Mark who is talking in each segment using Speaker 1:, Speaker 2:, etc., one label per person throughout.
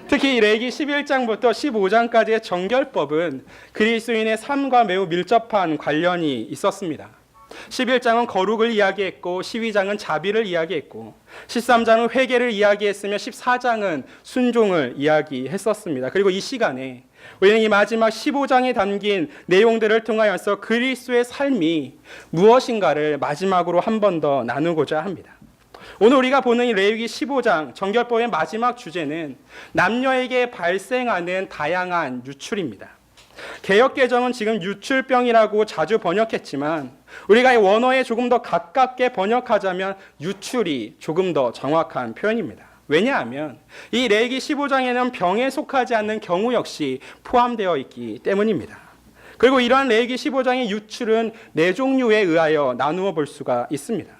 Speaker 1: 특히 레위기 11장부터 15장까지의 정결법은 그리스도인의 삶과 매우 밀접한 관련이 있었습니다. 11장은 거룩을 이야기했고 12장은 자비를 이야기했고 13장은 회개를 이야기했으며 14장은 순종을 이야기했었습니다. 그리고 이 시간에 우리는 이 마지막 15장에 담긴 내용들을 통하여서 그리스도의 삶이 무엇인가를 마지막으로 한 번 더 나누고자 합니다. 오늘 우리가 보는 이 레위기 15장 정결법의 마지막 주제는 남녀에게 발생하는 다양한 유출입니다. 개역개정은 지금 유출병이라고 자주 번역했지만 우리가 이 원어에 조금 더 가깝게 번역하자면 유출이 조금 더 정확한 표현입니다. 왜냐하면 이 레위기 15장에는 병에 속하지 않는 경우 역시 포함되어 있기 때문입니다. 그리고 이러한 레위기 15장의 유출은 네 종류에 의하여 나누어 볼 수가 있습니다.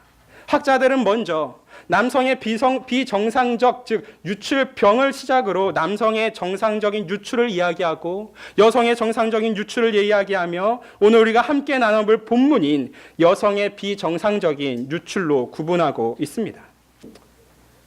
Speaker 1: 학자들은 먼저 남성의 비정상적 즉 유출병을 시작으로 남성의 정상적인 유출을 이야기하고 여성의 정상적인 유출을 이야기하며 오늘 우리가 함께 나눠볼 본문인 여성의 비정상적인 유출로 구분하고 있습니다.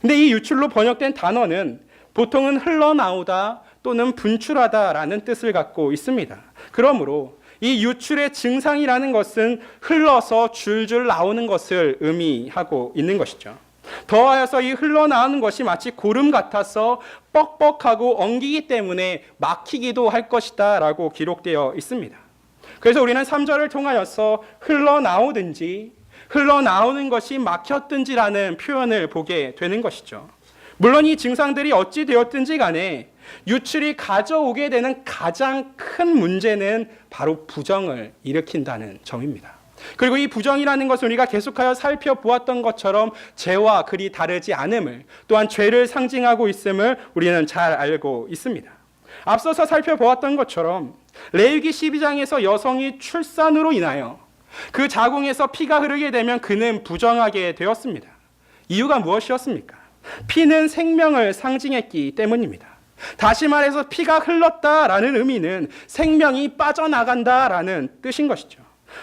Speaker 1: 근데 이 유출로 번역된 단어는 보통은 흘러나오다 또는 분출하다라는 뜻을 갖고 있습니다. 그러므로 이 유출의 증상이라는 것은 흘러서 줄줄 나오는 것을 의미하고 있는 것이죠. 더하여서 이 흘러나오는 것이 마치 고름 같아서 뻑뻑하고 엉기기 때문에 막히기도 할 것이다 라고 기록되어 있습니다. 그래서 우리는 3절을 통하여서 흘러나오든지 흘러나오는 것이 막혔든지라는 표현을 보게 되는 것이죠. 물론 이 증상들이 어찌 되었든지 간에 유출이 가져오게 되는 가장 큰 문제는 바로 부정을 일으킨다는 점입니다. 그리고 이 부정이라는 것을 우리가 계속하여 살펴보았던 것처럼 죄와 그리 다르지 않음을 또한 죄를 상징하고 있음을 우리는 잘 알고 있습니다. 앞서서 살펴보았던 것처럼 레위기 12장에서 여성이 출산으로 인하여 그 자궁에서 피가 흐르게 되면 그는 부정하게 되었습니다. 이유가 무엇이었습니까? 피는 생명을 상징했기 때문입니다. 다시 말해서 피가 흘렀다라는 의미는 생명이 빠져나간다라는 뜻인 것이죠.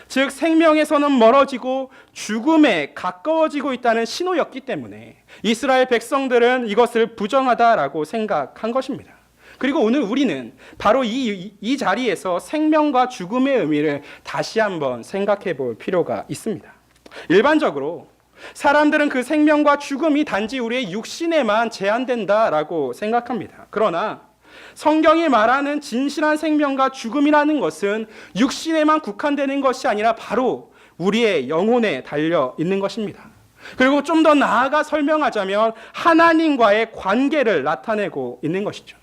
Speaker 1: 즉 생명에서는 멀어지고 죽음에 가까워지고 있다는 신호였기 때문에 이스라엘 백성들은 이것을 부정하다라고 생각한 것입니다. 그리고 오늘 우리는 바로 이 자리에서 생명과 죽음의 의미를 다시 한번 생각해 볼 필요가 있습니다. 일반적으로 사람들은 그 생명과 죽음이 단지 우리의 육신에만 제한된다라고 생각합니다. 그러나 성경이 말하는 진실한 생명과 죽음이라는 것은 육신에만 국한되는 것이 아니라 바로 우리의 영혼에 달려 있는 것입니다. 그리고 좀 더 나아가 설명하자면 하나님과의 관계를 나타내고 있는 것이죠.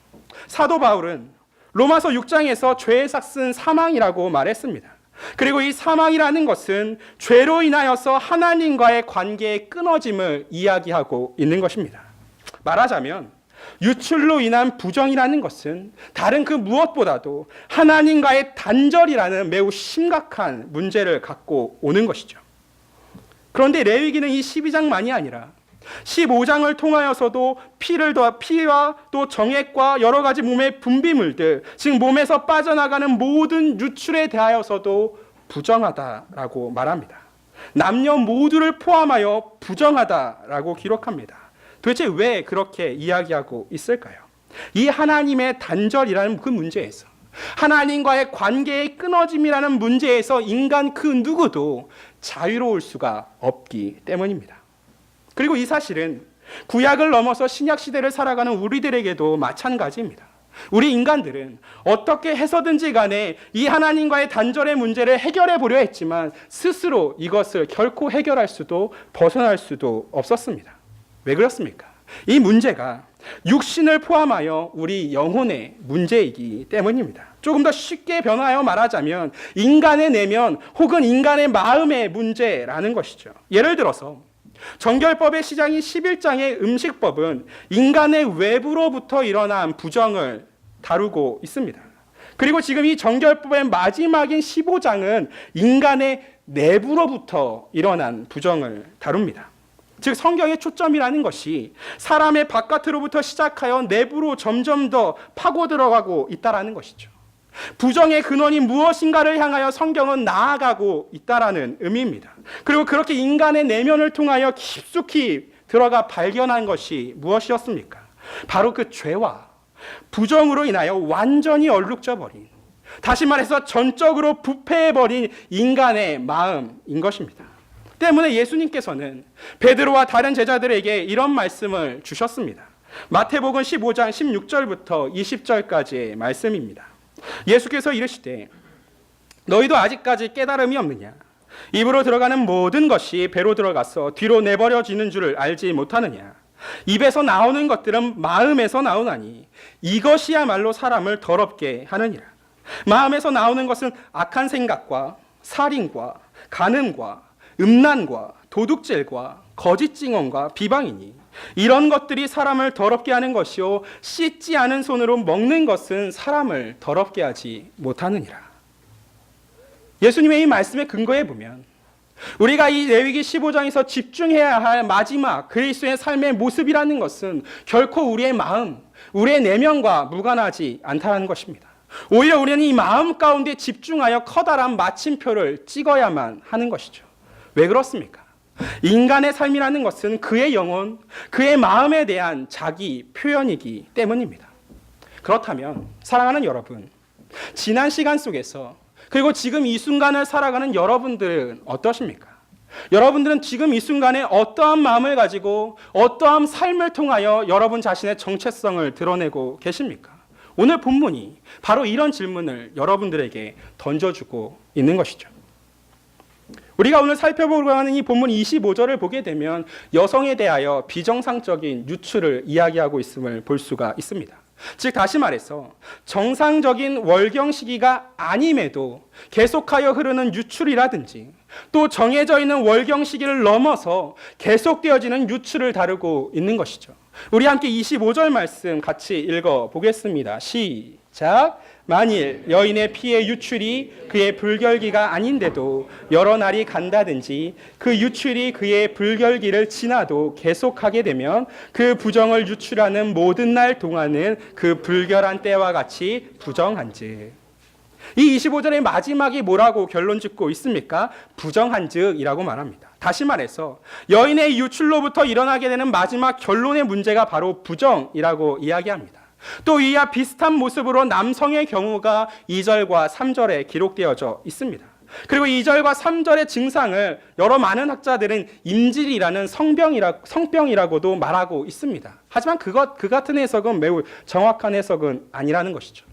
Speaker 1: 사도 바울은 로마서 6장에서 죄의 삭은 사망이라고 말했습니다. 그리고 이 사망이라는 것은 죄로 인하여서 하나님과의 관계의 끊어짐을 이야기하고 있는 것입니다. 말하자면 유출로 인한 부정이라는 것은 다른 그 무엇보다도 하나님과의 단절이라는 매우 심각한 문제를 갖고 오는 것이죠. 그런데 레위기는 이 12장만이 아니라 15장을 통하여서도 피와 또 정액과 여러 가지 몸의 분비물들, 즉 몸에서 빠져나가는 모든 유출에 대하여서도 부정하다라고 말합니다. 남녀 모두를 포함하여 부정하다라고 기록합니다. 도대체 왜 그렇게 이야기하고 있을까요? 이 하나님의 단절이라는 그 문제에서, 하나님과의 관계의 끊어짐이라는 문제에서 인간 그 누구도 자유로울 수가 없기 때문입니다. 그리고 이 사실은 구약을 넘어서 신약 시대를 살아가는 우리들에게도 마찬가지입니다. 우리 인간들은 어떻게 해서든지 간에 이 하나님과의 단절의 문제를 해결해 보려 했지만 스스로 이것을 결코 해결할 수도 벗어날 수도 없었습니다. 왜 그렇습니까? 이 문제가 육신을 포함하여 우리 영혼의 문제이기 때문입니다. 조금 더 쉽게 변화하여 말하자면 인간의 내면 혹은 인간의 마음의 문제라는 것이죠. 예를 들어서 정결법의 시작인 11장의 음식법은 인간의 외부로부터 일어난 부정을 다루고 있습니다. 그리고 지금 이 정결법의 마지막인 15장은 인간의 내부로부터 일어난 부정을 다룹니다. 즉 성경의 초점이라는 것이 사람의 바깥으로부터 시작하여 내부로 점점 더 파고 들어가고 있다는 것이죠. 부정의 근원이 무엇인가를 향하여 성경은 나아가고 있다는 의미입니다. 그리고 그렇게 인간의 내면을 통하여 깊숙이 들어가 발견한 것이 무엇이었습니까? 바로 그 죄와 부정으로 인하여 완전히 얼룩져 버린, 다시 말해서 전적으로 부패해버린 인간의 마음인 것입니다. 때문에 예수님께서는 베드로와 다른 제자들에게 이런 말씀을 주셨습니다. 마태복음 15장 16절부터 20절까지의 말씀입니다. 예수께서 이르시되 너희도 아직까지 깨달음이 없느냐? 입으로 들어가는 모든 것이 배로 들어가서 뒤로 내버려지는 줄을 알지 못하느냐? 입에서 나오는 것들은 마음에서 나오나니 이것이야말로 사람을 더럽게 하느니라. 마음에서 나오는 것은 악한 생각과 살인과 간음과 음란과 도둑질과 거짓 증언과 비방이니 이런 것들이 사람을 더럽게 하는 것이요 씻지 않은 손으로 먹는 것은 사람을 더럽게 하지 못하느니라. 예수님의 이 말씀에 근거해 보면 우리가 이 레위기 15장에서 집중해야 할 마지막 그리스도의 삶의 모습이라는 것은 결코 우리의 마음, 우리의 내면과 무관하지 않다는 것입니다. 오히려 우리는 이 마음 가운데 집중하여 커다란 마침표를 찍어야만 하는 것이죠. 왜 그렇습니까? 인간의 삶이라는 것은 그의 영혼, 그의 마음에 대한 자기 표현이기 때문입니다. 그렇다면 사랑하는 여러분, 지난 시간 속에서 그리고 지금 이 순간을 살아가는 여러분들은 어떠십니까? 여러분들은 지금 이 순간에 어떠한 마음을 가지고 어떠한 삶을 통하여 여러분 자신의 정체성을 드러내고 계십니까? 오늘 본문이 바로 이런 질문을 여러분들에게 던져주고 있는 것이죠. 우리가 오늘 살펴보려고 하는 이 본문 25절을 보게 되면 여성에 대하여 비정상적인 유출을 이야기하고 있음을 볼 수가 있습니다. 즉 다시 말해서 정상적인 월경 시기가 아님에도 계속하여 흐르는 유출이라든지 또 정해져 있는 월경 시기를 넘어서 계속되어지는 유출을 다루고 있는 것이죠. 우리 함께 25절 말씀 같이 읽어보겠습니다. 시작. 만일 여인의 피의 유출이 그의 불결기가 아닌데도 여러 날이 간다든지 그 유출이 그의 불결기를 지나도 계속하게 되면 그 부정을 유출하는 모든 날 동안은 그 불결한 때와 같이 부정한즉. 이 25절의 마지막이 뭐라고 결론 짓고 있습니까? 부정한즉이라고 말합니다. 다시 말해서 여인의 유출로부터 일어나게 되는 마지막 결론의 문제가 바로 부정이라고 이야기합니다. 또 이와 비슷한 모습으로 남성의 경우가 2절과 3절에 기록되어져 있습니다. 그리고 2절과 3절의 증상을 여러 많은 학자들은 임질이라는 성병이라고도 말하고 있습니다. 하지만 그 같은 해석은 매우 정확한 해석은 아니라는 것이죠.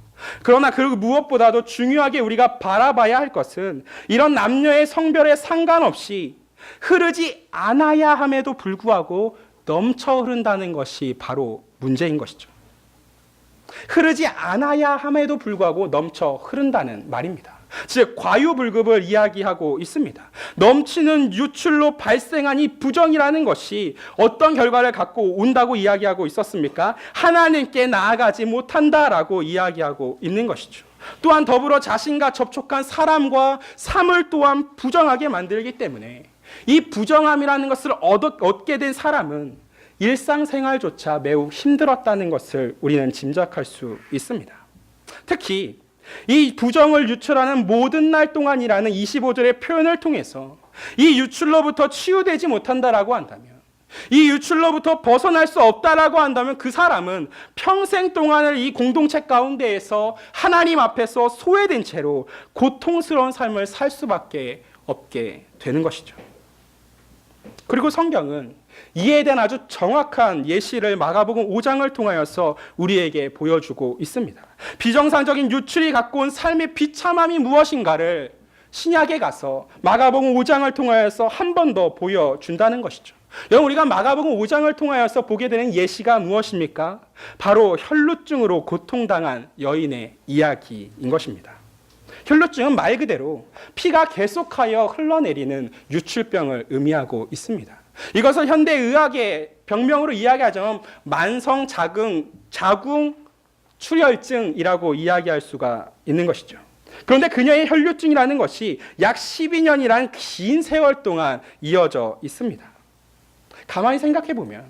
Speaker 1: 그러나 그 무엇보다도 중요하게 우리가 바라봐야 할 것은 이런 남녀의 성별에 상관없이 흐르지 않아야 함에도 불구하고 넘쳐 흐른다는 것이 바로 문제인 것이죠. 흐르지 않아야 함에도 불구하고 넘쳐 흐른다는 말입니다. 즉 과유불급을 이야기하고 있습니다. 넘치는 유출로 발생한 이 부정이라는 것이 어떤 결과를 갖고 온다고 이야기하고 있었습니까? 하나님께 나아가지 못한다라고 이야기하고 있는 것이죠. 또한 더불어 자신과 접촉한 사람과 삶을 또한 부정하게 만들기 때문에 이 부정함이라는 것을 얻게 된 사람은 일상생활조차 매우 힘들었다는 것을 우리는 짐작할 수 있습니다. 특히 이 부정을 유출하는 모든 날 동안이라는 25절의 표현을 통해서 이 유출로부터 치유되지 못한다라고 한다면, 이 유출로부터 벗어날 수 없다라고 한다면 그 사람은 평생 동안을 이 공동체 가운데에서 하나님 앞에서 소외된 채로 고통스러운 삶을 살 수밖에 없게 되는 것이죠. 그리고 성경은 이에 대한 아주 정확한 예시를 마가복음 5장을 통하여서 우리에게 보여주고 있습니다. 비정상적인 유출이 갖고 온 삶의 비참함이 무엇인가를 신약에 가서 마가복음 5장을 통하여서 한 번 더 보여준다는 것이죠. 여러분, 우리가 마가복음 5장을 통하여서 보게 되는 예시가 무엇입니까? 바로 혈루증으로 고통당한 여인의 이야기인 것입니다. 혈루증은 말 그대로 피가 계속하여 흘러내리는 유출병을 의미하고 있습니다. 이것을 현대의학의 병명으로 이야기하자면 만성 자궁 출혈증이라고 이야기할 수가 있는 것이죠. 그런데 그녀의 혈루증이라는 것이 약 12년이라는 긴 세월 동안 이어져 있습니다. 가만히 생각해 보면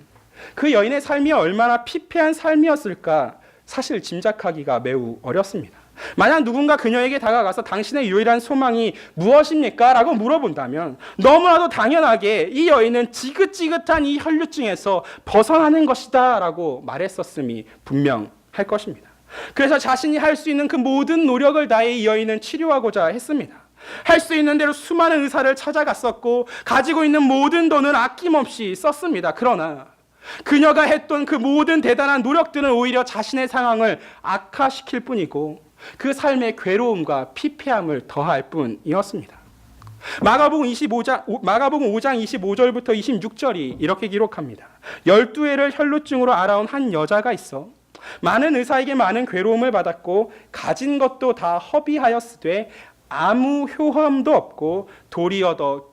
Speaker 1: 그 여인의 삶이 얼마나 피폐한 삶이었을까 사실 짐작하기가 매우 어렵습니다. 만약 누군가 그녀에게 다가가서 당신의 유일한 소망이 무엇입니까? 라고 물어본다면 너무나도 당연하게 이 여인은 지긋지긋한 이 혈루증에서 벗어나는 것이다 라고 말했었음이 분명합니다. 할 것입니다. 그래서 자신이 할 수 있는 그 모든 노력을 다해 이 여인은 치료하고자 했습니다. 할 수 있는 대로 수많은 의사를 찾아갔었고 가지고 있는 모든 돈은 아낌없이 썼습니다. 그러나 그녀가 했던 그 모든 대단한 노력들은 오히려 자신의 상황을 악화시킬 뿐이고 그 삶의 괴로움과 피폐함을 더할 뿐이었습니다. 마가복음 5장 25절부터 26절이 이렇게 기록합니다. 12해를 혈루증으로 앓아온 한 여자가 있어 많은 의사에게 많은 괴로움을 받았고 가진 것도 다 허비하였으되 아무 효험도 없고 도리어 더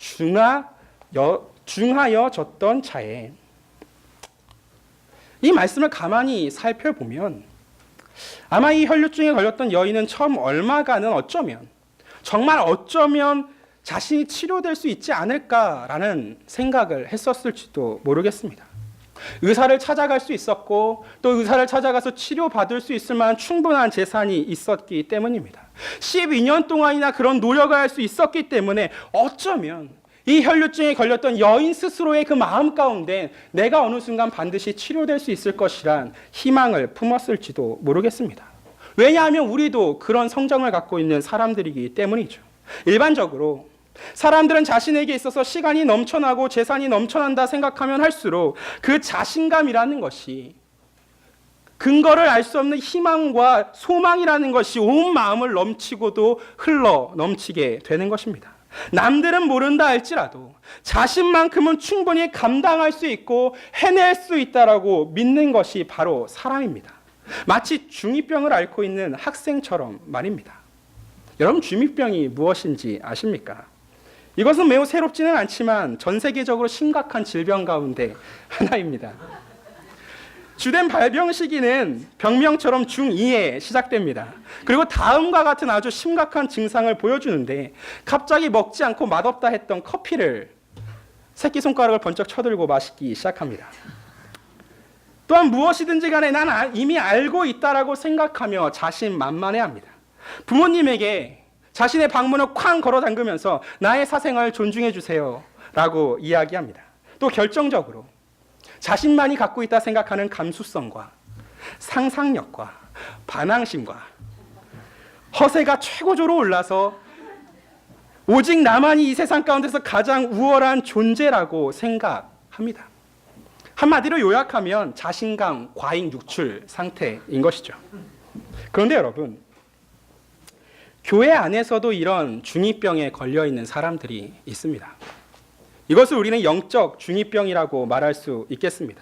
Speaker 1: 중하여졌던 차에, 이 말씀을 가만히 살펴보면 아마 이 혈루증에 걸렸던 여인은 처음 얼마간은 정말 어쩌면 자신이 치료될 수 있지 않을까라는 생각을 했었을지도 모르겠습니다. 의사를 찾아갈 수 있었고 또 의사를 찾아가서 치료받을 수 있을 만한 충분한 재산이 있었기 때문입니다. 12년 동안이나 그런 노력을 할 수 있었기 때문에 어쩌면 이 혈루증에 걸렸던 여인 스스로의 그 마음 가운데 내가 어느 순간 반드시 치료될 수 있을 것이란 희망을 품었을지도 모르겠습니다. 왜냐하면 우리도 그런 성정을 갖고 있는 사람들이기 때문이죠. 일반적으로 사람들은 자신에게 있어서 시간이 넘쳐나고 재산이 넘쳐난다 생각하면 할수록 그 자신감이라는 것이, 근거를 알 수 없는 희망과 소망이라는 것이 온 마음을 넘치고도 흘러 넘치게 되는 것입니다. 남들은 모른다 할지라도 자신만큼은 충분히 감당할 수 있고 해낼 수 있다라고 믿는 것이 바로 사람입니다. 마치 중2병을 앓고 있는 학생처럼 말입니다. 여러분, 중2병이 무엇인지 아십니까? 이것은 매우 새롭지는 않지만 전 세계적으로 심각한 질병 가운데 하나입니다. 주된 발병 시기는 병명처럼 중2에 시작됩니다. 그리고 다음과 같은 아주 심각한 증상을 보여주는데, 갑자기 먹지 않고 맛없다 했던 커피를 새끼손가락을 번쩍 쳐들고 마시기 시작합니다. 또한 무엇이든지 간에 난 이미 알고 있다라고 생각하며 자신만만해합니다. 부모님에게 자신의 방문을 쾅 걸어 잠그면서 나의 사생활 존중해 주세요 라고 이야기합니다. 또 결정적으로 자신만이 갖고 있다 생각하는 감수성과 상상력과 반항심과 허세가 최고조로 올라서 오직 나만이 이 세상 가운데서 가장 우월한 존재라고 생각합니다. 한마디로 요약하면 자신감 과잉 유출 상태인 것이죠. 그런데 여러분, 교회 안에서도 이런 중2병에 걸려있는 사람들이 있습니다. 이것을 우리는 영적 중2병이라고 말할 수 있겠습니다.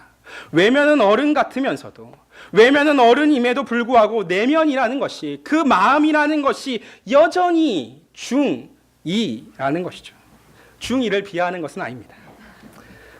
Speaker 1: 외면은 어른 같으면서도, 외면은 어른임에도 불구하고 내면이라는 것이, 그 마음이라는 것이 여전히 중2라는 것이죠. 중2를 비하하는 것은 아닙니다.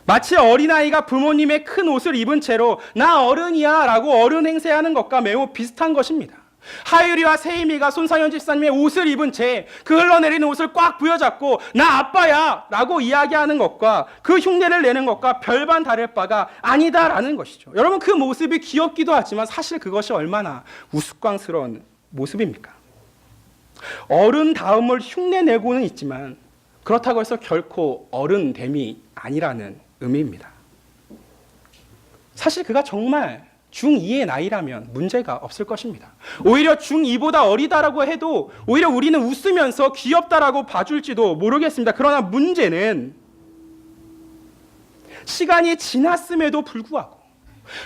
Speaker 1: 마치 어린아이가 부모님의 큰 옷을 입은 채로 나 어른이야 라고 어른 행세하는 것과 매우 비슷한 것입니다. 하율이와 세임이가 손상현 집사님의 옷을 입은 채 그 흘러내리는 옷을 꽉 부여잡고 나 아빠야 라고 이야기하는 것과 그 흉내를 내는 것과 별반 다를 바가 아니다라는 것이죠. 여러분, 그 모습이 귀엽기도 하지만 사실 그것이 얼마나 우스꽝스러운 모습입니까? 어른다움을 흉내내고는 있지만 그렇다고 해서 결코 어른됨이 아니라는 의미입니다. 사실 그가 정말 중2의 나이라면 문제가 없을 것입니다. 오히려 중2보다 어리다라고 해도 오히려 우리는 웃으면서 귀엽다라고 봐줄지도 모르겠습니다. 그러나 문제는 시간이 지났음에도 불구하고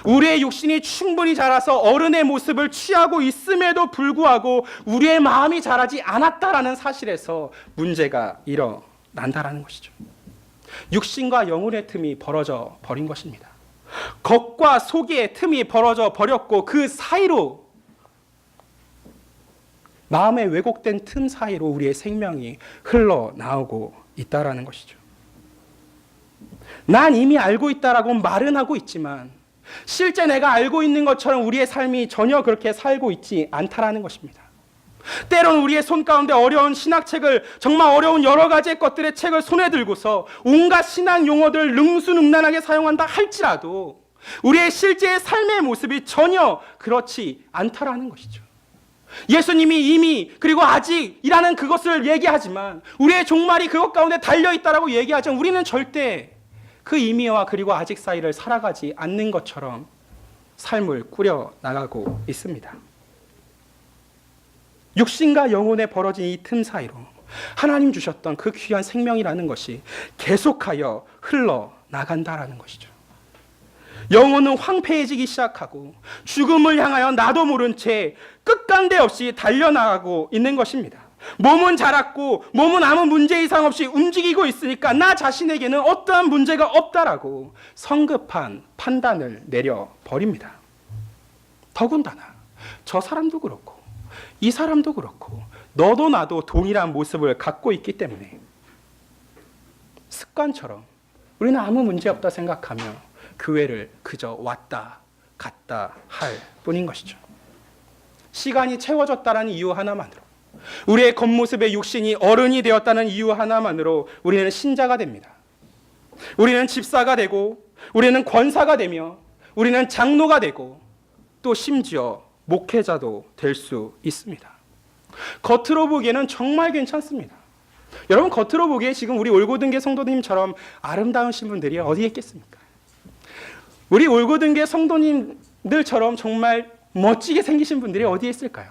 Speaker 1: 우리의 육신이 충분히 자라서 어른의 모습을 취하고 있음에도 불구하고 우리의 마음이 자라지 않았다라는 사실에서 문제가 일어난다라는 것이죠. 육신과 영혼의 틈이 벌어져 버린 것입니다. 겉과 속의 틈이 벌어져 버렸고 그 사이로, 마음의 왜곡된 틈 사이로 우리의 생명이 흘러나오고 있다라는 것이죠. 난 이미 알고 있다라고 말은 하고 있지만 실제 내가 알고 있는 것처럼 우리의 삶이 전혀 그렇게 살고 있지 않다라는 것입니다. 때론 우리의 손 가운데 어려운 신학책을, 정말 어려운 여러 가지의 것들의 책을 손에 들고서 온갖 신학 용어들을 능수능란하게 사용한다 할지라도 우리의 실제의 삶의 모습이 전혀 그렇지 않다라는 것이죠. 예수님이 이미 그리고 아직이라는 그것을 얘기하지만 우리의 종말이 그것 가운데 달려있다라고 얘기하지만 우리는 절대 그 이미와 그리고 아직 사이를 살아가지 않는 것처럼 삶을 꾸려 나가고 있습니다. 육신과 영혼에 벌어진 이 틈 사이로 하나님 주셨던 그 귀한 생명이라는 것이 계속하여 흘러나간다라는 것이죠. 영혼은 황폐해지기 시작하고 죽음을 향하여 나도 모른 채 끝간데 없이 달려나가고 있는 것입니다. 몸은 자랐고 몸은 아무 문제 이상 없이 움직이고 있으니까 나 자신에게는 어떠한 문제가 없다라고 성급한 판단을 내려버립니다. 더군다나 저 사람도 그렇고 이 사람도 그렇고 너도 나도 동일한 모습을 갖고 있기 때문에 습관처럼 우리는 아무 문제 없다 생각하며 교회를 그저 왔다 갔다 할 뿐인 것이죠. 시간이 채워졌다는 이유 하나만으로, 우리의 겉모습의 육신이 어른이 되었다는 이유 하나만으로 우리는 신자가 됩니다. 우리는 집사가 되고, 우리는 권사가 되며, 우리는 장로가 되고, 또 심지어 목회자도 될 수 있습니다. 겉으로 보기에는 정말 괜찮습니다. 여러분, 겉으로 보기에 지금 우리 올고등계 성도님처럼 아름다우신 분들이 어디에 있겠습니까? 우리 올고등계 성도님들처럼 정말 멋지게 생기신 분들이 어디에 있을까요?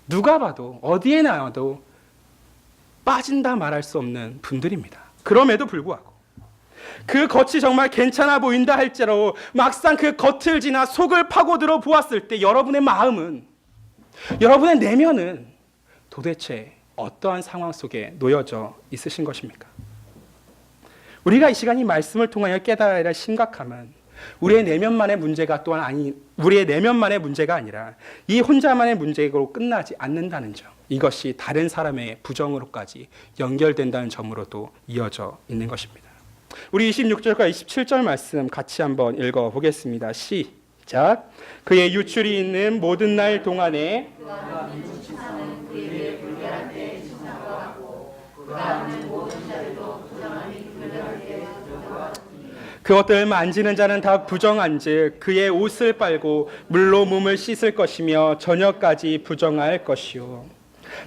Speaker 1: 누가 봐도 어디에 나와도 빠진다 말할 수 없는 분들입니다. 그럼에도 불구하고 그 겉이 정말 괜찮아 보인다 할지라도 막상 그 겉을 지나 속을 파고들어 보았을 때 여러분의 마음은, 여러분의 내면은 도대체 어떠한 상황 속에 놓여져 있으신 것입니까? 우리가 이 시간 이 말씀을 통하여 깨달아야 할 심각함은 우리의 내면만의 문제가 우리의 내면만의 문제가 아니라 이 혼자만의 문제로 끝나지 않는다는 점, 이것이 다른 사람의 부정으로까지 연결된다는 점으로도 이어져 있는 것입니다. 우리 26절과 27절 말씀 같이 한번 읽어보겠습니다. 시작. 그의 유출이 있는 모든 날 동안에 그것들 만지는 자는 다 부정한즉 그의 옷을 빨고 물로 몸을 씻을 것이며 저녁까지 부정할 것이요.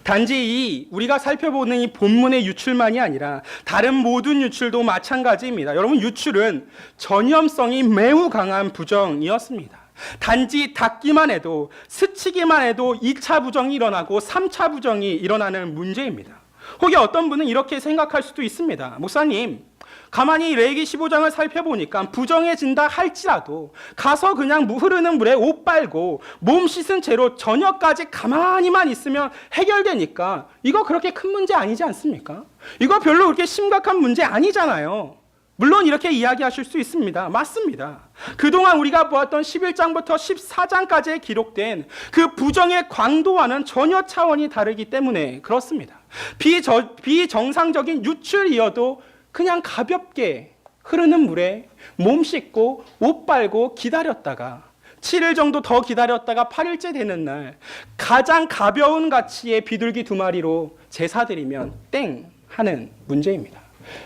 Speaker 1: 단지 우리가 살펴보는 이 본문의 유출만이 아니라 다른 모든 유출도 마찬가지입니다. 여러분, 유출은 전염성이 매우 강한 부정이었습니다. 단지 닿기만 해도, 스치기만 해도 2차 부정이 일어나고 3차 부정이 일어나는 문제입니다. 혹여 어떤 분은 이렇게 생각할 수도 있습니다. 목사님, 가만히 레위기 15장을 살펴보니까 부정해진다 할지라도 가서 그냥 흐르는 물에 옷 빨고 몸 씻은 채로 저녁까지 가만히만 있으면 해결되니까 이거 그렇게 큰 문제 아니지 않습니까? 이거 별로 그렇게 심각한 문제 아니잖아요. 물론 이렇게 이야기하실 수 있습니다. 맞습니다. 그동안 우리가 보았던 11장부터 14장까지에 기록된 그 부정의 광도와는 전혀 차원이 다르기 때문에 그렇습니다. 비정상적인 유출이어도 그냥 가볍게 흐르는 물에 몸 씻고 옷 빨고 기다렸다가 7일 정도 더 기다렸다가 8일째 되는 날 가장 가벼운 가치의 비둘기 2마리로 제사 드리면 땡 하는 문제입니다.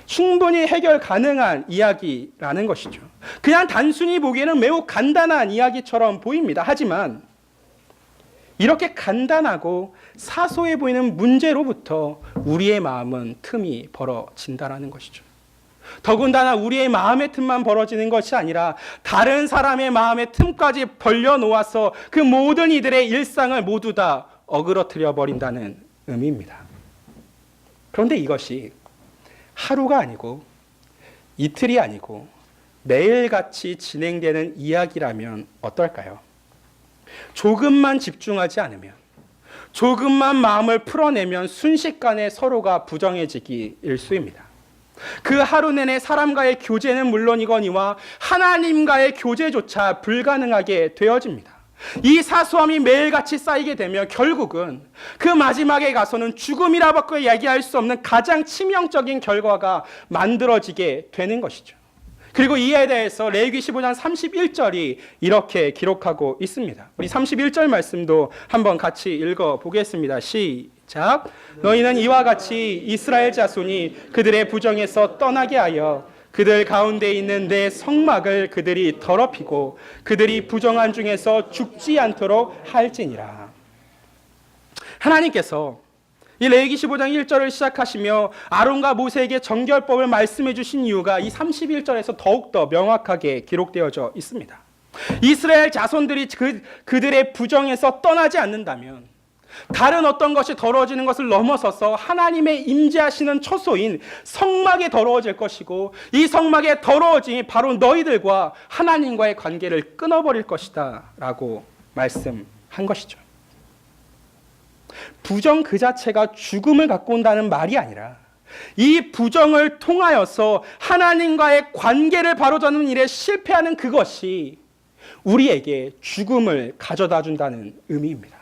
Speaker 1: 충분히 해결 가능한 이야기라는 것이죠. 그냥 단순히 보기에는 매우 간단한 이야기처럼 보입니다. 하지만 이렇게 간단하고 사소해 보이는 문제로부터 우리의 마음은 틈이 벌어진다라는 것이죠. 더군다나 우리의 마음의 틈만 벌어지는 것이 아니라 다른 사람의 마음의 틈까지 벌려놓아서 그 모든 이들의 일상을 모두 다 어그러뜨려 버린다는 의미입니다. 그런데 이것이 하루가 아니고 이틀이 아니고 매일같이 진행되는 이야기라면 어떨까요? 조금만 집중하지 않으면, 조금만 마음을 풀어내면 순식간에 서로가 부정해지기 일쑤입니다. 그 하루 내내 사람과의 교제는 물론이거니와 하나님과의 교제조차 불가능하게 되어집니다. 이 사소함이 매일같이 쌓이게 되면 결국은 그 마지막에 가서는 죽음이라고 얘기할 수 없는 가장 치명적인 결과가 만들어지게 되는 것이죠. 그리고 이에 대해서 레위기 15장 31절이 이렇게 기록하고 있습니다. 우리 31절 말씀도 한번 같이 읽어보겠습니다. 시작. 너희는 이와 같이 이스라엘 자손이 그들의 부정에서 떠나게 하여 그들 가운데 있는 내 성막을 그들이 더럽히고 그들이 부정한 중에서 죽지 않도록 할지니라. 하나님께서 이 레위기 15장 1절을 시작하시며 아론과 모세에게 정결법을 말씀해 주신 이유가 이 31절에서 더욱더 명확하게 기록되어져 있습니다. 이스라엘 자손들이 그들의 부정에서 떠나지 않는다면 다른 어떤 것이 더러워지는 것을 넘어서서 하나님의 임재하시는 처소인 성막에 더러워질 것이고, 이 성막의 더러워짐이 바로 너희들과 하나님과의 관계를 끊어버릴 것이다 라고 말씀한 것이죠. 부정 그 자체가 죽음을 갖고 온다는 말이 아니라 이 부정을 통하여서 하나님과의 관계를 바로잡는 일에 실패하는 그것이 우리에게 죽음을 가져다 준다는 의미입니다.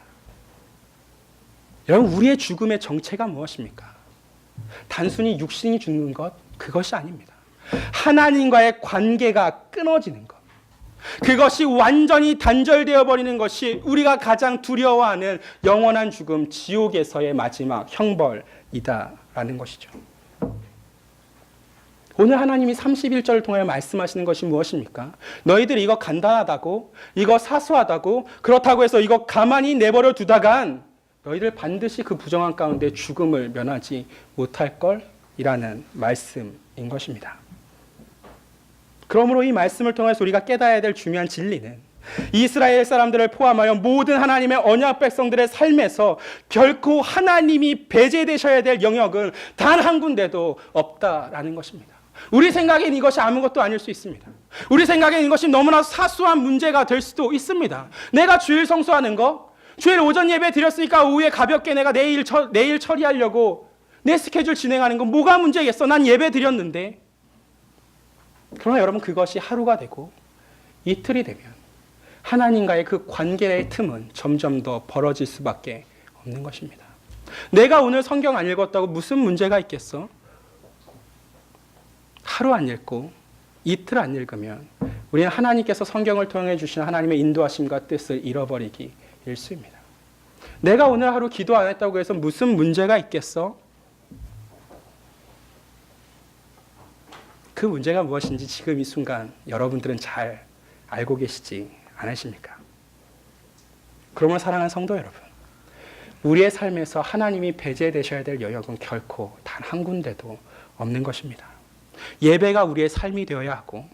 Speaker 1: 여러분, 우리의 죽음의 정체가 무엇입니까? 단순히 육신이 죽는 것, 그것이 아닙니다. 하나님과의 관계가 끊어지는 것, 그것이 완전히 단절되어 버리는 것이 우리가 가장 두려워하는 영원한 죽음, 지옥에서의 마지막 형벌이다라는 것이죠. 오늘 하나님이 31절을 통하여 말씀하시는 것이 무엇입니까? 너희들이 이거 간단하다고, 이거 사소하다고, 그렇다고 해서 이거 가만히 내버려 두다간 너희들 반드시 그 부정한 가운데 죽음을 면하지 못할 걸이라는 말씀인 것입니다. 그러므로 이 말씀을 통해서 우리가 깨달아야 될 중요한 진리는 이스라엘 사람들을 포함하여 모든 하나님의 언약 백성들의 삶에서 결코 하나님이 배제되셔야 될 영역은 단 한 군데도 없다라는 것입니다. 우리 생각엔 이것이 아무것도 아닐 수 있습니다. 우리 생각엔 이것이 너무나 사소한 문제가 될 수도 있습니다. 내가 주일 성수하는 거, 주일 오전 예배 드렸으니까 오후에 가볍게 내가 내일 처리하려고 내 스케줄 진행하는 건 뭐가 문제겠어? 난 예배 드렸는데. 그러나 여러분, 그것이 하루가 되고 이틀이 되면 하나님과의 그 관계의 틈은 점점 더 벌어질 수밖에 없는 것입니다. 내가 오늘 성경 안 읽었다고 무슨 문제가 있겠어? 하루 안 읽고 이틀 안 읽으면 우리는 하나님께서 성경을 통해 주신 하나님의 인도하심과 뜻을 잃어버리기 일쑤입니다. 내가 오늘 하루 기도 안 했다고 해서 무슨 문제가 있겠어? 그 문제가 무엇인지 지금 이 순간 여러분들은 잘 알고 계시지 않으십니까? 그러면 사랑하는 성도 여러분, 우리의 삶에서 하나님이 배제되셔야 될 영역은 결코 단 한 군데도 없는 것입니다. 예배가 우리의 삶이 되어야 하고,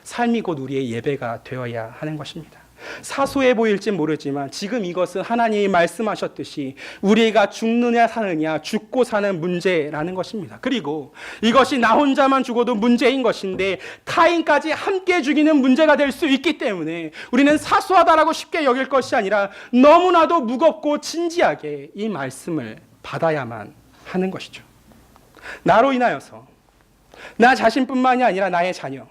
Speaker 1: 삶이 곧 우리의 예배가 되어야 하는 것입니다. 사소해 보일지 모르지만 지금 이것은 하나님이 말씀하셨듯이 우리가 죽느냐 사느냐, 죽고 사는 문제라는 것입니다. 그리고 이것이 나 혼자만 죽어도 문제인 것인데 타인까지 함께 죽이는 문제가 될 수 있기 때문에 우리는 사소하다라고 쉽게 여길 것이 아니라 너무나도 무겁고 진지하게 이 말씀을 받아야만 하는 것이죠. 나로 인하여서 나 자신뿐만이 아니라 나의 자녀,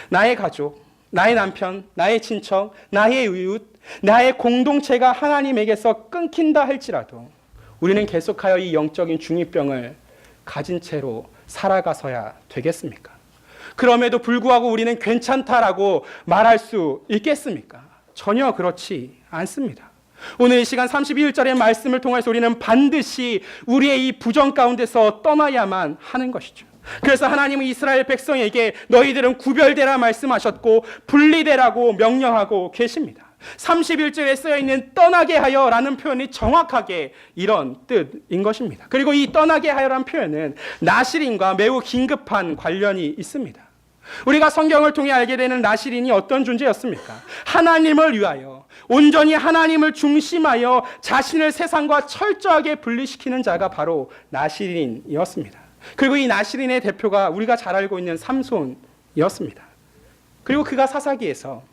Speaker 1: 나의 가족, 나의 남편, 나의 친척, 나의 이웃, 나의 공동체가 하나님에게서 끊긴다 할지라도 우리는 계속하여 이 영적인 중이병을 가진 채로 살아가서야 되겠습니까? 그럼에도 불구하고 우리는 괜찮다라고 말할 수 있겠습니까? 전혀 그렇지 않습니다. 오늘 이 시간 31절의 말씀을 통해서 우리는 반드시 우리의 이 부정 가운데서 떠나야만 하는 것이죠. 그래서 하나님은 이스라엘 백성에게 너희들은 구별되라 말씀하셨고 분리되라고 명령하고 계십니다. 31절에 쓰여있는 떠나게 하여라는 표현이 정확하게 이런 뜻인 것입니다. 그리고 이 떠나게 하여라는 표현은 나실인과 매우 긴급한 관련이 있습니다. 우리가 성경을 통해 알게 되는 나실인이 어떤 존재였습니까? 하나님을 위하여 온전히 하나님을 중심하여 자신을 세상과 철저하게 분리시키는 자가 바로 나실인이었습니다. 그리고 이 나실인의 대표가 우리가 잘 알고 있는 삼손이었습니다. 그리고 그가 사사기에서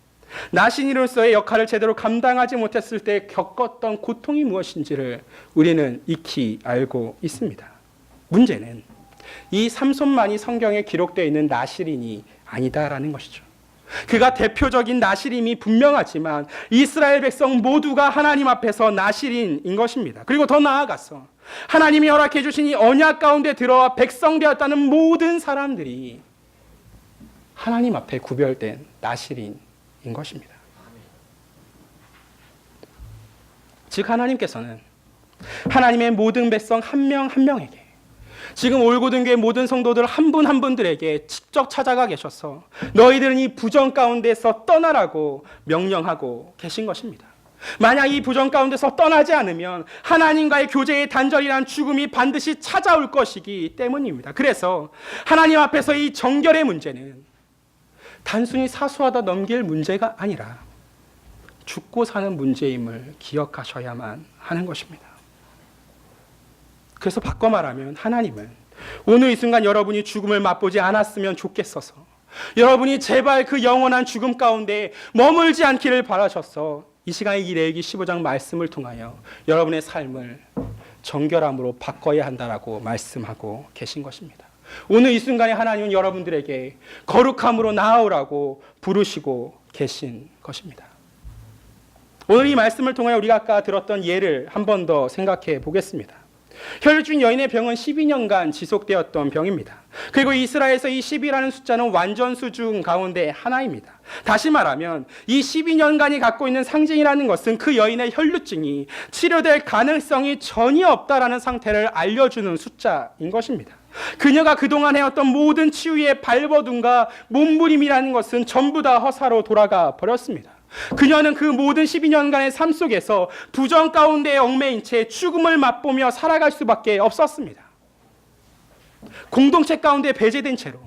Speaker 1: 나실인으로서의 역할을 제대로 감당하지 못했을 때 겪었던 고통이 무엇인지를 우리는 익히 알고 있습니다. 문제는 이 삼손만이 성경에 기록되어 있는 나실인이 아니다라는 것이죠. 그가 대표적인 나실임이 분명하지만 이스라엘 백성 모두가 하나님 앞에서 나실인인 것입니다. 그리고 더 나아가서 하나님이 허락해 주신 이 언약 가운데 들어와 백성 되었다는 모든 사람들이 하나님 앞에 구별된 나실인인 것입니다. 즉 하나님께서는 하나님의 모든 백성 한 명 한 명에게 지금 올고든 교회 모든 성도들 한 분 한 분들에게 직접 찾아가 계셔서 너희들은 이 부정 가운데서 떠나라고 명령하고 계신 것입니다. 만약 이 부정 가운데서 떠나지 않으면 하나님과의 교제의 단절이란 죽음이 반드시 찾아올 것이기 때문입니다. 그래서 하나님 앞에서 이 정결의 문제는 단순히 사소하다 넘길 문제가 아니라 죽고 사는 문제임을 기억하셔야만 하는 것입니다. 그래서 바꿔 말하면 하나님은 오늘 이 순간 여러분이 죽음을 맛보지 않았으면 좋겠어서 여러분이 제발 그 영원한 죽음 가운데 머물지 않기를 바라셔서 이 시간에 이 레위기 15장 말씀을 통하여 여러분의 삶을 정결함으로 바꿔야 한다라고 말씀하고 계신 것입니다. 오늘 이 순간에 하나님은 여러분들에게 거룩함으로 나아오라고 부르시고 계신 것입니다. 오늘 이 말씀을 통하여 우리가 아까 들었던 예를 한 번 더 생각해 보겠습니다. 혈루증 여인의 병은 12년간 지속되었던 병입니다. 그리고 이스라엘에서 이 10이라는 숫자는 완전수 중 가운데 하나입니다. 다시 말하면 이 12년간이 갖고 있는 상징이라는 것은 그 여인의 혈루증이 치료될 가능성이 전혀 없다라는 상태를 알려주는 숫자인 것입니다. 그녀가 그동안 해왔던 모든 치유의 발버둥과 몸부림이라는 것은 전부 다 허사로 돌아가 버렸습니다. 그녀는 그 모든 12년간의 삶 속에서 부정 가운데 얽매인 채 죽음을 맛보며 살아갈 수밖에 없었습니다. 공동체 가운데 배제된 채로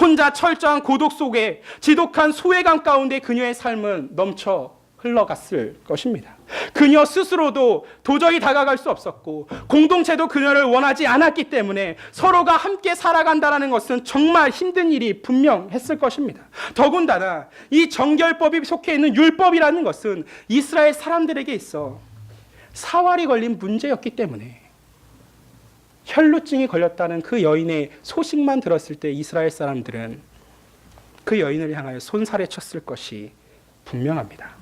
Speaker 1: 혼자 철저한 고독 속에 지독한 소외감 가운데 그녀의 삶은 넘쳐 흘러갔을 것입니다. 그녀 스스로도 도저히 다가갈 수 없었고 공동체도 그녀를 원하지 않았기 때문에 서로가 함께 살아간다는 것은 정말 힘든 일이 분명했을 것입니다. 더군다나 이 정결법이 속해 있는 율법이라는 것은 이스라엘 사람들에게 있어 사활이 걸린 문제였기 때문에 혈루증이 걸렸다는 그 여인의 소식만 들었을 때 이스라엘 사람들은 그 여인을 향하여 손살에 쳤을 것이 분명합니다.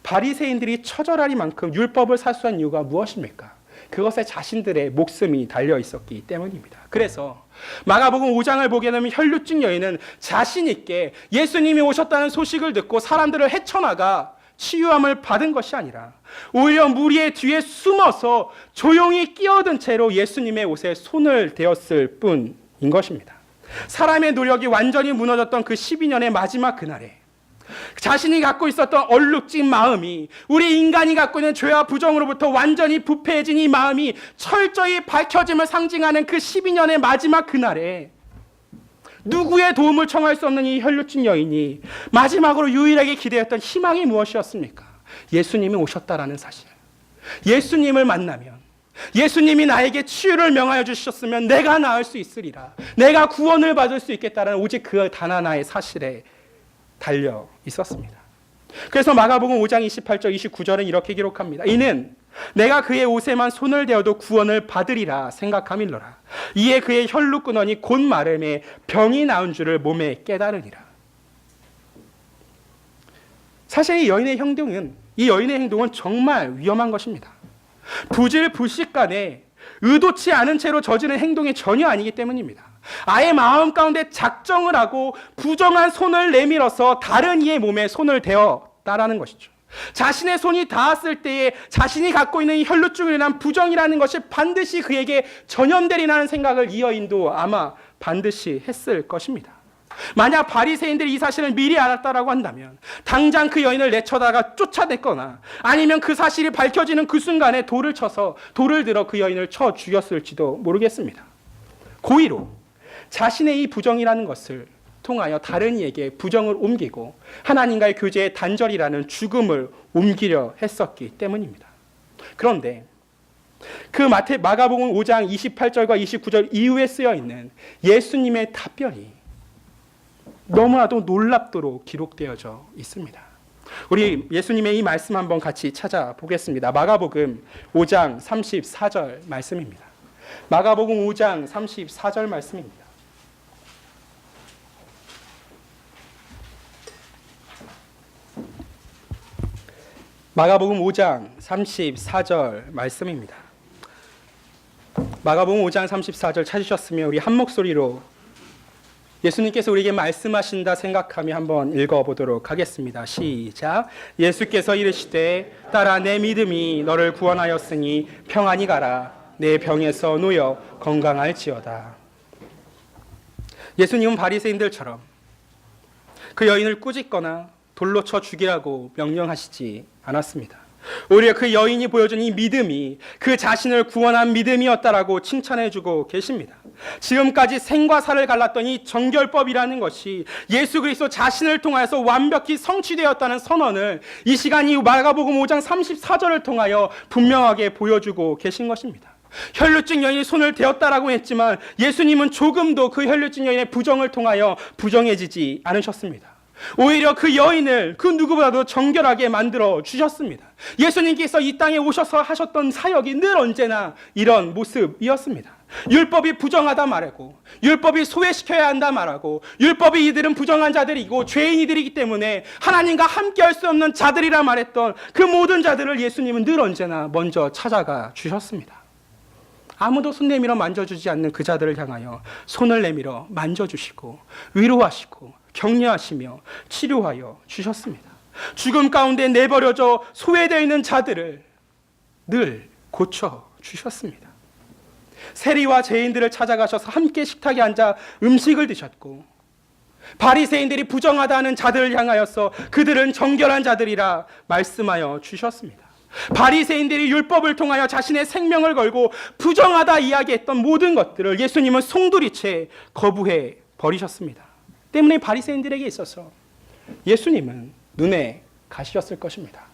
Speaker 1: 바리새인들이 처절하리만큼 율법을 사수한 이유가 무엇입니까? 그것에 자신들의 목숨이 달려 있었기 때문입니다. 그래서 마가복음 5장을 보게 되면 혈루증 여인은 자신 있게 예수님이 오셨다는 소식을 듣고 사람들을 헤쳐나가 치유함을 받은 것이 아니라 오히려 무리의 뒤에 숨어서 조용히 끼어든 채로 예수님의 옷에 손을 대었을 뿐인 것입니다. 사람의 노력이 완전히 무너졌던 그 12년의 마지막 그날에 자신이 갖고 있었던 얼룩진 마음이 우리 인간이 갖고 있는 죄와 부정으로부터 완전히 부패해진 이 마음이 철저히 밝혀짐을 상징하는 그 12년의 마지막 그날에 누구의 도움을 청할 수 없는 이 혈루증 여인이 마지막으로 유일하게 기대했던 희망이 무엇이었습니까? 예수님이 오셨다라는 사실. 예수님을 만나면 예수님이 나에게 치유를 명하여 주셨으면 내가 나을 수 있으리라. 내가 구원을 받을 수 있겠다라는 오직 그 단 하나의 사실에 달려 있었습니다. 그래서 마가복음 5장 28절 29절은 이렇게 기록합니다. 이는 내가 그의 옷에만 손을 대어도 구원을 받으리라 생각함일러라. 이에 그의 혈루 끊어니 곧 마름에 병이 나은 줄을 몸에 깨달으니라. 사실 이 여인의 행동은 정말 위험한 것입니다. 부질불식간에 의도치 않은 채로 저지른 행동이 전혀 아니기 때문입니다. 아예 마음 가운데 작정을 하고 부정한 손을 내밀어서 다른 이의 몸에 손을 대었다라는 것이죠. 자신의 손이 닿았을 때에 자신이 갖고 있는 이 혈루증으로 인한 부정이라는 것이 반드시 그에게 전염되리라는 생각을 이 여인도 아마 반드시 했을 것입니다. 만약 바리새인들이 이 사실을 미리 알았다라고 한다면 당장 그 여인을 내쳐다가 쫓아냈거나 아니면 그 사실이 밝혀지는 그 순간에 돌을 들어 그 여인을 쳐 죽였을지도 모르겠습니다. 고의로 자신의 이 부정이라는 것을 통하여 다른 이에게 부정을 옮기고 하나님과의 교제의 단절이라는 죽음을 옮기려 했었기 때문입니다. 그런데 그 마가복음 5장 28절과 29절 이후에 쓰여 있는 예수님의 답변이 너무나도 놀랍도록 기록되어져 있습니다. 우리 예수님의 이 말씀 한번 같이 찾아보겠습니다. 마가복음 5장 34절 말씀입니다. 마가복음 5장 34절 말씀입니다. 마가복음 5장 34절 말씀입니다. 마가복음 5장 34절 찾으셨으면 우리 한 목소리로 예수님께서 우리에게 말씀하신다 생각하며 한번 읽어보도록 하겠습니다. 시작. 예수께서 이르시되 딸아 내 믿음이 너를 구원하였으니 평안히 가라. 내 병에서 놓여 건강할지어다. 예수님은 바리새인들처럼 그 여인을 꾸짖거나 돌로 쳐 죽이라고 명령하시지 않았습니다. 오히려 그 여인이 보여준 이 믿음이 그 자신을 구원한 믿음이었다라고 칭찬해주고 계십니다. 지금까지 생과 사를 갈랐던 이 정결법이라는 것이 예수 그리스도 자신을 통하여서 완벽히 성취되었다는 선언을 이 시간 이 마가복음 5장 34절을 통하여 분명하게 보여주고 계신 것입니다. 혈루증 여인이 손을 대었다라고 했지만 예수님은 조금도 그 혈루증 여인의 부정을 통하여 부정해지지 않으셨습니다. 오히려 그 여인을 그 누구보다도 정결하게 만들어 주셨습니다. 예수님께서 이 땅에 오셔서 하셨던 사역이 늘 언제나 이런 모습이었습니다. 율법이 부정하다 말하고, 율법이 소외시켜야 한다 말하고, 율법이 이들은 부정한 자들이고 죄인이들이기 때문에 하나님과 함께 할 수 없는 자들이라 말했던 그 모든 자들을 예수님은 늘 언제나 먼저 찾아가 주셨습니다. 아무도 손 내밀어 만져주지 않는 그 자들을 향하여 손을 내밀어 만져주시고 위로하시고 격려하시며 치료하여 주셨습니다. 죽음 가운데 내버려져 소외되어 있는 자들을 늘 고쳐 주셨습니다. 세리와 죄인들을 찾아가셔서 함께 식탁에 앉아 음식을 드셨고, 바리새인들이 부정하다는 자들을 향하여서 그들은 정결한 자들이라 말씀하여 주셨습니다. 바리새인들이 율법을 통하여 자신의 생명을 걸고 부정하다 이야기했던 모든 것들을 예수님은 송두리째 거부해 버리셨습니다. 때문에 바리새인들에게 있어서 예수님은 눈에 가시였을 것입니다.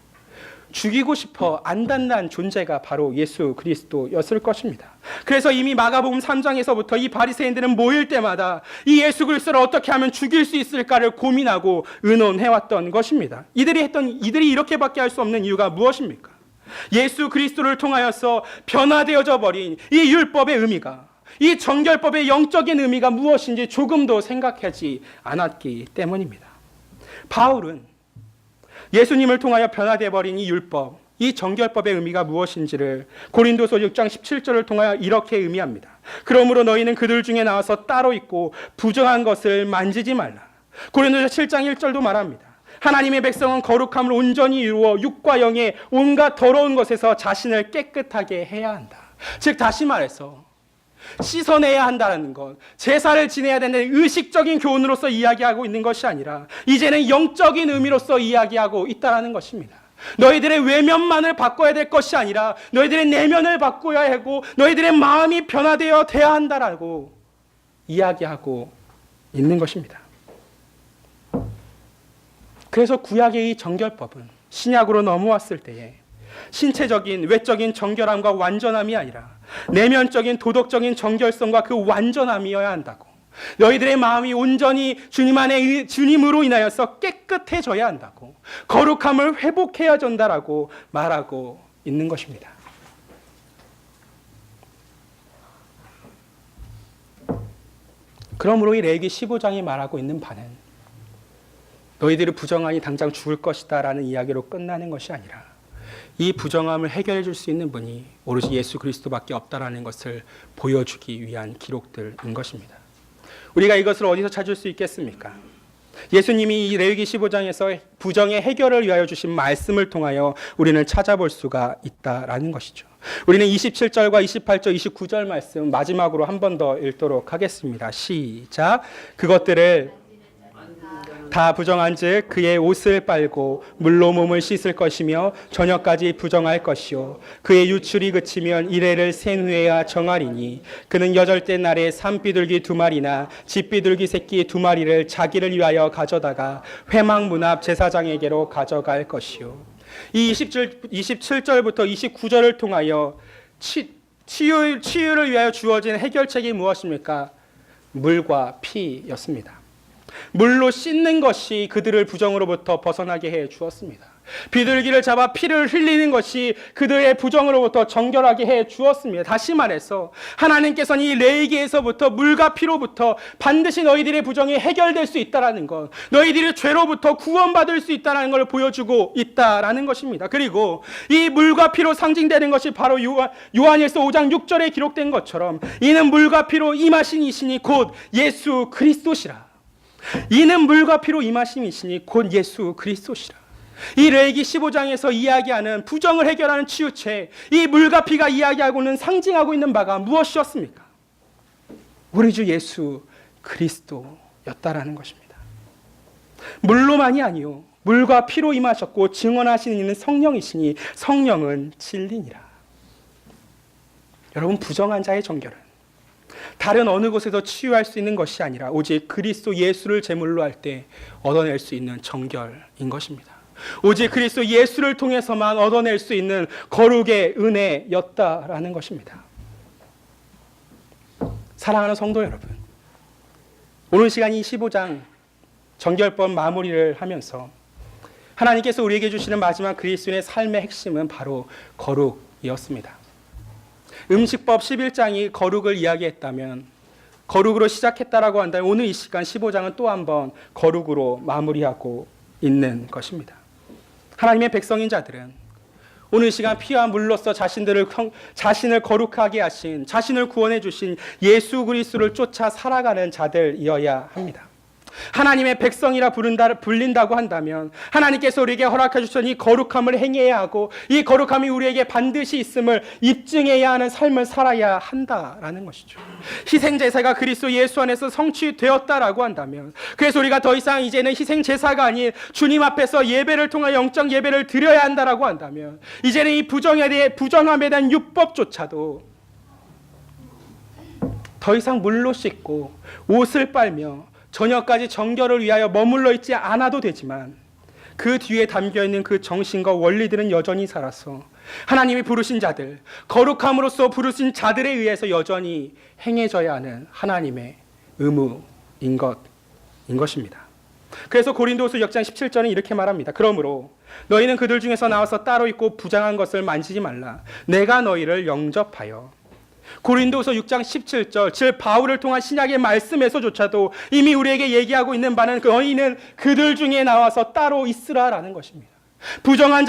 Speaker 1: 죽이고 싶어 안단단 존재가 바로 예수 그리스도였을 것입니다. 그래서 이미 마가복음 3장에서부터 이 바리새인들은 모일 때마다 이 예수 그리스도를 어떻게 하면 죽일 수 있을까를 고민하고 의논해왔던 것입니다. 이들이 이렇게밖에 할 수 없는 이유가 무엇입니까? 예수 그리스도를 통하여서 변화되어져 버린 이 율법의 의미가, 이 정결법의 영적인 의미가 무엇인지 조금도 생각하지 않았기 때문입니다. 바울은 예수님을 통하여 변화되어 버린 이 율법, 이 정결법의 의미가 무엇인지를 고린도서 6장 17절을 통하여 이렇게 의미합니다. 그러므로 너희는 그들 중에 나와서 따로 있고 부정한 것을 만지지 말라. 고린도서 7장 1절도 말합니다. 하나님의 백성은 거룩함을 온전히 이루어 육과 영의 온갖 더러운 것에서 자신을 깨끗하게 해야 한다. 즉 다시 말해서 씻어내야 한다는 것, 제사를 지내야 되는 의식적인 교훈으로서 이야기하고 있는 것이 아니라 이제는 영적인 의미로서 이야기하고 있다는 것입니다. 너희들의 외면만을 바꿔야 될 것이 아니라 너희들의 내면을 바꿔야 하고 너희들의 마음이 변화되어 돼야 한다라고 이야기하고 있는 것입니다. 그래서 구약의 이 정결법은 신약으로 넘어왔을 때에 신체적인 외적인 정결함과 완전함이 아니라 내면적인 도덕적인 정결성과 그 완전함이어야 한다고, 너희들의 마음이 온전히 주님으로 인하여서 깨끗해져야 한다고, 거룩함을 회복해야 된다라고 말하고 있는 것입니다. 그러므로 이 레위기 15장이 말하고 있는 바는 너희들이 부정하니 당장 죽을 것이다 라는 이야기로 끝나는 것이 아니라 이 부정함을 해결해 줄 수 있는 분이 오로지 예수 그리스도밖에 없다라는 것을 보여주기 위한 기록들인 것입니다. 우리가 이것을 어디서 찾을 수 있겠습니까? 예수님이 이 레위기 15장에서 부정의 해결을 위하여 주신 말씀을 통하여 우리는 찾아볼 수가 있다라는 것이죠. 우리는 27절과 28절, 29절 말씀 마지막으로 한 번 더 읽도록 하겠습니다. 시작. 그것들을 다 부정한즉 그의 옷을 빨고 물로 몸을 씻을 것이며 저녁까지 부정할 것이요 그의 유출이 그치면 이레를 센 후에야 정하리니 그는 여덟째 날에 산비둘기 2마리나 집비둘기 새끼 2마리를 자기를 위하여 가져다가 회막 문 앞 제사장에게로 가져갈 것이요. 이 27절부터 29절을 통하여 치유를 위하여 주어진 해결책이 무엇입니까? 물과 피였습니다. 물로 씻는 것이 그들을 부정으로부터 벗어나게 해 주었습니다. 비둘기를 잡아 피를 흘리는 것이 그들의 부정으로부터 정결하게 해 주었습니다. 다시 말해서 하나님께서는 이 레위기에서부터 물과 피로부터 반드시 너희들의 부정이 해결될 수 있다는 것, 너희들의 죄로부터 구원받을 수 있다는 걸 보여주고 있다는 것입니다. 그리고 이 물과 피로 상징되는 것이 바로 요한일서 5장 6절에 기록된 것처럼 이는 물과 피로 임하신 이시니 곧 예수 그리스도시라. 이는 물과 피로 임하신 이시니 곧 예수 그리스도시라. 이 레위기 15장에서 이야기하는 부정을 해결하는 치유체, 이 물과 피가 이야기하고는 상징하고 있는 바가 무엇이었습니까? 우리 주 예수 그리스도였다라는 것입니다. 물로만이 아니요 물과 피로 임하셨고 증언하시는 이는 성령이시니 성령은 진리니라. 여러분, 부정한 자의 정결은 다른 어느 곳에서 치유할 수 있는 것이 아니라 오직 그리스도 예수를 제물로 할 때 얻어낼 수 있는 정결인 것입니다. 오직 그리스도 예수를 통해서만 얻어낼 수 있는 거룩의 은혜였다라는 것입니다. 사랑하는 성도 여러분, 오늘 시간 이 15장 정결법 마무리를 하면서 하나님께서 우리에게 주시는 마지막 그리스도인의 삶의 핵심은 바로 거룩이었습니다. 음식법 11장이 거룩을 이야기했다면, 거룩으로 시작했다라고 한다면 오늘 이 시간 15장은 또 한 번 거룩으로 마무리하고 있는 것입니다. 하나님의 백성인 자들은 오늘 이 시간 피와 물로써 자신을 거룩하게 하신, 자신을 구원해 주신 예수 그리스도를 쫓아 살아가는 자들이어야 합니다. 하나님의 백성이라 불린다고 한다면 하나님께서 우리에게 허락해 주신 이 거룩함을 행해야 하고 이 거룩함이 우리에게 반드시 있음을 입증해야 하는 삶을 살아야 한다라는 것이죠. 희생제사가 그리스도 예수 안에서 성취되었다라고 한다면, 그래서 우리가 더 이상 이제는 희생제사가 아닌 주님 앞에서 예배를 통해 영적 예배를 드려야 한다라고 한다면, 이제는 이 부정함에 대한 율법조차도 더 이상 물로 씻고 옷을 빨며 저녁까지 정결을 위하여 머물러 있지 않아도 되지만, 그 뒤에 담겨있는 그 정신과 원리들은 여전히 살아서 하나님이 부르신 자들, 거룩함으로써 부르신 자들에 의해서 여전히 행해져야 하는 하나님의 의무인 것입니다. 그래서 고린도후서 6장 17절은 이렇게 말합니다. 그러므로 너희는 그들 중에서 나와서 따로 있고 부장한 것을 만지지 말라. 내가 너희를 영접하여. 고린도후서 6장 17절, 즉 바울을 통한 신약의 말씀에서조차도 이미 우리에게 얘기하고 있는 바는 너희는 그들 중에 나와서 따로 있으라라는 것입니다. 부정한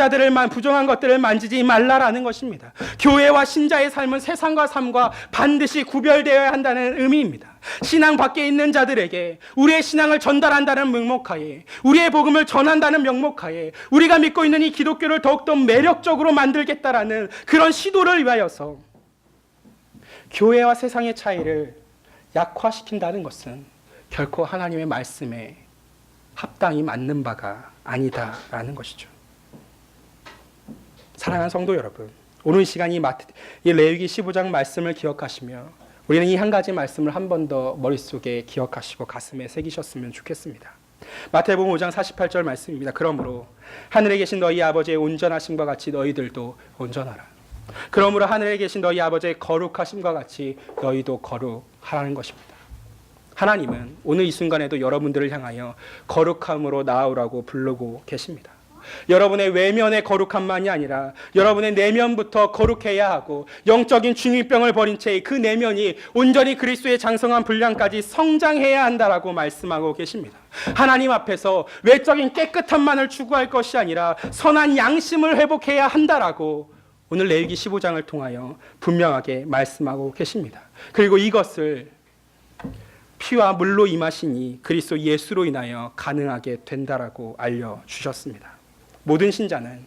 Speaker 1: 것들을 만지지 말라라는 것입니다. 교회와 신자의 삶은 세상과 삶과 반드시 구별되어야 한다는 의미입니다. 신앙 밖에 있는 자들에게 우리의 신앙을 전달한다는 명목하에, 우리의 복음을 전한다는 명목하에 우리가 믿고 있는 이 기독교를 더욱더 매력적으로 만들겠다라는 그런 시도를 위하여서 교회와 세상의 차이를 약화시킨다는 것은 결코 하나님의 말씀에 합당히 맞는 바가 아니다라는 것이죠. 사랑하는 성도 여러분, 오늘 시간 이 레위기 15장 말씀을 기억하시며 우리는 이 한 가지 말씀을 한 번 더 머릿속에 기억하시고 가슴에 새기셨으면 좋겠습니다. 마태복음 5장 48절 말씀입니다. 그러므로 하늘에 계신 너희 아버지의 온전하심과 같이 너희들도 온전하라. 그러므로 하늘에 계신 너희 아버지의 거룩하심과 같이 너희도 거룩하라는 것입니다. 하나님은 오늘 이 순간에도 여러분들을 향하여 거룩함으로 나아오라고 부르고 계십니다. 여러분의 외면의 거룩함만이 아니라 여러분의 내면부터 거룩해야 하고 영적인 중이병을 버린 채 그 내면이 온전히 그리스도의 장성한 분량까지 성장해야 한다라고 말씀하고 계십니다. 하나님 앞에서 외적인 깨끗함만을 추구할 것이 아니라 선한 양심을 회복해야 한다라고 오늘 레위기 15장을 통하여 분명하게 말씀하고 계십니다. 그리고 이것을 피와 물로 임하시니 그리스도 예수로 인하여 가능하게 된다라고 알려주셨습니다. 모든 신자는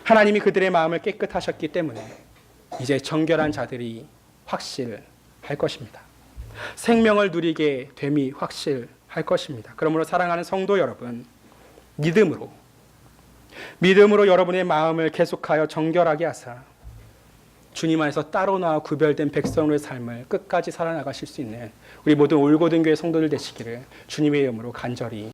Speaker 1: 하나님이 그들의 마음을 깨끗하셨기 때문에 이제 정결한 자들이 확실할 것입니다. 생명을 누리게 됨이 확실할 것입니다. 그러므로 사랑하는 성도 여러분, 믿음으로 여러분의 마음을 계속하여 정결하게 하사 주님 안에서 따로 나와 구별된 백성의 삶을 끝까지 살아나가실 수 있는 우리 모든 올고든 교회 성도들 되시기를 주님의 이름으로 간절히